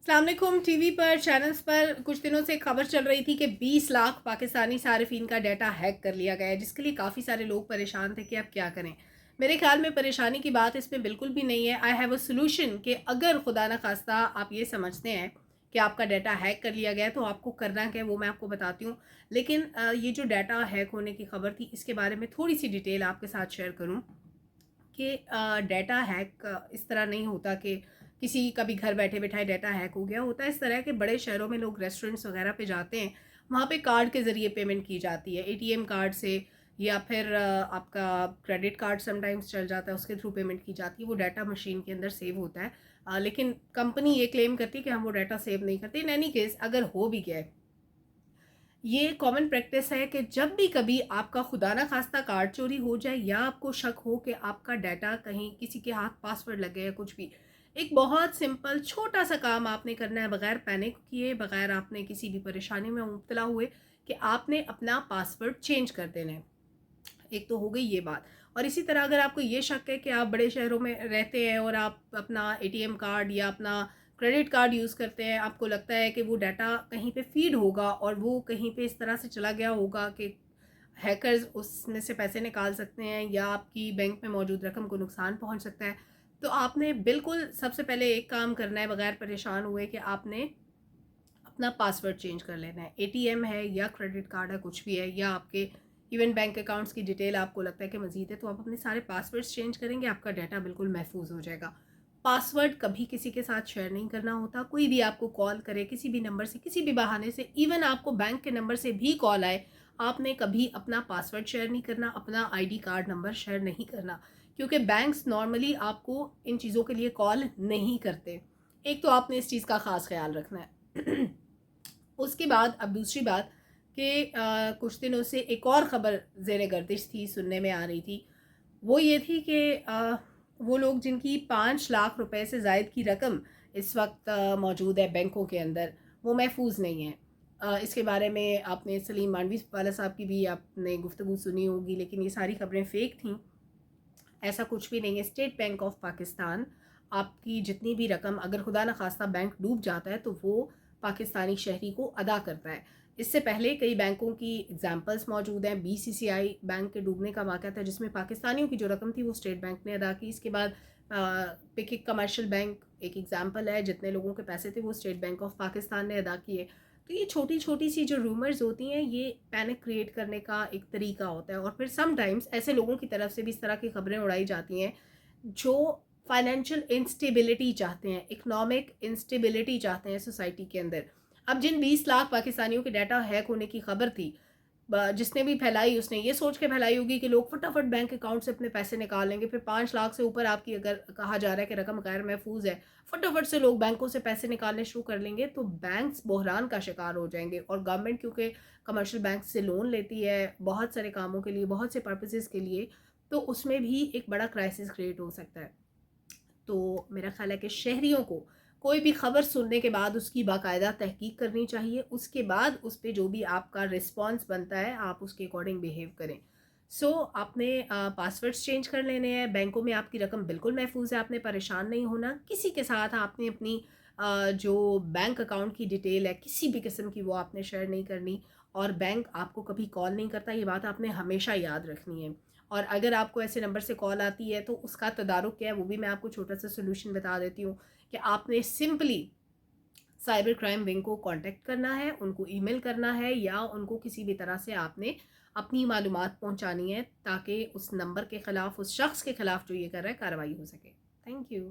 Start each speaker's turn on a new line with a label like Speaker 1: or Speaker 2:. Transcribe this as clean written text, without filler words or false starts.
Speaker 1: अस्सलाम वालेकुम। टीवी पर चैनल्स पर कुछ दिनों से खबर चल रही थी कि 20 लाख पाकिस्तानी सारिफिन का डाटा हैक कर लिया गया है, जिसके लिए काफ़ी सारे लोग परेशान थे कि अब क्या करें। मेरे ख्याल में परेशानी की बात इसमें बिल्कुल भी नहीं है। आई हैव अ सोल्यूशन कि अगर खुदा न खास्ता आप ये समझते हैं कि आपका डाटा हैक कर लिया गया है तो आपको करना क्या है वो मैं आपको बताती हूँ। लेकिन ये जो डाटा हैक होने की खबर थी इसके बारे में थोड़ी सी डिटेल आपके साथ शेयर करूँ कि डाटा हैक इस तरह नहीं होता कि किसी का भी घर बैठे बैठाए डाटा हैक हो गया। होता है इस तरह के बड़े शहरों में लोग रेस्टोरेंट्स वगैरह पे जाते हैं, वहाँ पे कार्ड के ज़रिए पेमेंट की जाती है, एटीएम कार्ड से, या फिर आपका क्रेडिट कार्ड समटाइम्स चल जाता है, उसके थ्रू पेमेंट की जाती है। वो डाटा मशीन के अंदर सेव होता है, लेकिन कंपनी ये क्लेम करती है कि हम वो डाटा सेव नहीं करते। इन एनी केस अगर हो भी गया है, ये कॉमन प्रैक्टिस है कि जब भी कभी आपका खुदा ना खास्ता कार्ड चोरी हो जाए या आपको शक हो कि आपका डाटा कहीं किसी के हाथ पासवर्ड लग गया या कुछ भी, एक बहुत सिंपल छोटा सा काम आपने करना है, बगैर पैनिक किए, बगैर आपने किसी भी परेशानी में मुब्तला हुए, कि आपने अपना पासवर्ड चेंज कर देना है। एक तो हो गई ये बात। और इसी तरह अगर आपको ये शक है कि आप बड़े शहरों में रहते हैं और आप अपना एटीएम कार्ड या अपना क्रेडिट कार्ड यूज़ करते हैं, आपको लगता है कि वो डाटा कहीं पे फीड होगा और वो कहीं पे इस तरह से चला गया होगा कि हैकर्स उसमें से पैसे निकाल सकते हैं या आपकी बैंक में मौजूद रकम को नुकसान पहुंच सकता है, तो आपने बिल्कुल सबसे पहले एक काम करना है बगैर परेशान हुए कि आपने अपना पासवर्ड चेंज कर लेना है। एटीएम है या क्रेडिट कार्ड है, कुछ भी है, या आपके इवन बैंक अकाउंट्स की डिटेल आपको लगता है कि मज़ीद है, तो आप अपने सारे पासवर्ड्स चेंज करेंगे, आपका डाटा बिल्कुल महफूज हो जाएगा। पासवर्ड कभी किसी के साथ शेयर नहीं करना होता। कोई भी आपको कॉल करे किसी भी नंबर से, किसी भी बहाने से, इवन आपको बैंक के नंबर से भी कॉल आए, आपने कभी अपना पासवर्ड शेयर नहीं करना, अपना आईडी कार्ड नंबर शेयर नहीं करना, क्योंकि बैंक्स नॉर्मली आपको इन चीज़ों के लिए कॉल नहीं करते। एक तो आपने इस चीज़ का ख़ास ख्याल रखना है। उसके बाद अब दूसरी बात कि कुछ दिनों से एक और ख़बर ज़ेरे गर्दिश थी, सुनने में आ रही थी। वो ये थी कि वो लोग जिनकी 5 लाख रुपए से ज़ायद की रकम इस वक्त मौजूद है बैंकों के अंदर, वो महफूज नहीं है। इसके बारे में आपने सलीम मानवी वाला साहब की भी आपने गुफ्तगू सुनी होगी, लेकिन ये सारी खबरें फ़ेक थीं। ऐसा कुछ भी नहीं है। स्टेट बैंक ऑफ पाकिस्तान आपकी जितनी भी रकम, अगर खुदा न खास्ता बैंक डूब जाता है, तो वो पाकिस्तानी शहरी को अदा करता है। इससे पहले कई बैंकों की एग्जांपल्स मौजूद हैं। बीसीसीआई बैंक के डूबने का वाक़या था जिसमें पाकिस्तानियों की जो रकम थी वो स्टेट बैंक ने अदा की। इसके बाद पिक कमर्शियल बैंक एक एग्जांपल है, जितने लोगों के पैसे थे वो स्टेट बैंक ऑफ पाकिस्तान ने अदा किए। तो ये छोटी छोटी सी जो रूमर्स होती हैं, ये पैनिक क्रिएट करने का एक तरीका होता है। और फिर समटाइम्स ऐसे लोगों की तरफ से भी इस तरह की खबरें उड़ाई जाती हैं जो फाइनेंशियल इंस्टेबिलिटी चाहते हैं, इकोनॉमिक इंस्टेबिलिटी चाहते हैं सोसाइटी के अंदर। अब जिन 20 लाख पाकिस्तानियों के डाटा हैक होने की खबर थी, जिसने भी फैलाई उसने ये सोच के फैलाई होगी कि लोग फटाफट बैंक अकाउंट से अपने पैसे निकाल लेंगे। फिर 5 लाख से ऊपर आपकी अगर कहा जा रहा है कि रकम गैर महफूज है, फटाफट से लोग बैंकों से पैसे निकालने शुरू कर लेंगे, तो बैंक्स बहरान का शिकार हो जाएंगे। और गवर्नमेंट क्योंकि कमर्शियल बैंक से लोन लेती है बहुत सारे कामों के लिए, बहुत से पर्पसेस के लिए, तो उसमें भी एक बड़ा क्राइसिस क्रिएट हो सकता है। तो मेरा ख़्याल है कि शहरियों को कोई भी ख़बर सुनने के बाद उसकी बाकायदा तहकीक करनी चाहिए। उसके बाद उस पे जो भी आपका रिस्पॉन्स बनता है, आप उसके अकॉर्डिंग बिहेव करें। आपने पासवर्ड्स चेंज कर लेने हैं। बैंकों में आपकी रकम बिल्कुल महफूज है, आपने परेशान नहीं होना। किसी के साथ आपने अपनी जो बैंक अकाउंट की डिटेल है किसी भी किस्म की, वो आपने शेयर नहीं करनी। और बैंक आपको कभी कॉल नहीं करता, ये बात आपने हमेशा याद रखनी है। और अगर आपको ऐसे नंबर से कॉल आती है तो उसका तदारुक क्या है वो भी मैं आपको छोटा सा सोल्यूशन बता देती हूँ कि आपने सिंपली साइबर क्राइम विंग को कांटेक्ट करना है, उनको ईमेल करना है, या उनको किसी भी तरह से आपने अपनी मालूमात पहुंचानी है, ताकि उस नंबर के ख़िलाफ़, उस शख्स के ख़िलाफ़ जो ये कर रहा है, कार्रवाई हो सके। Thank you.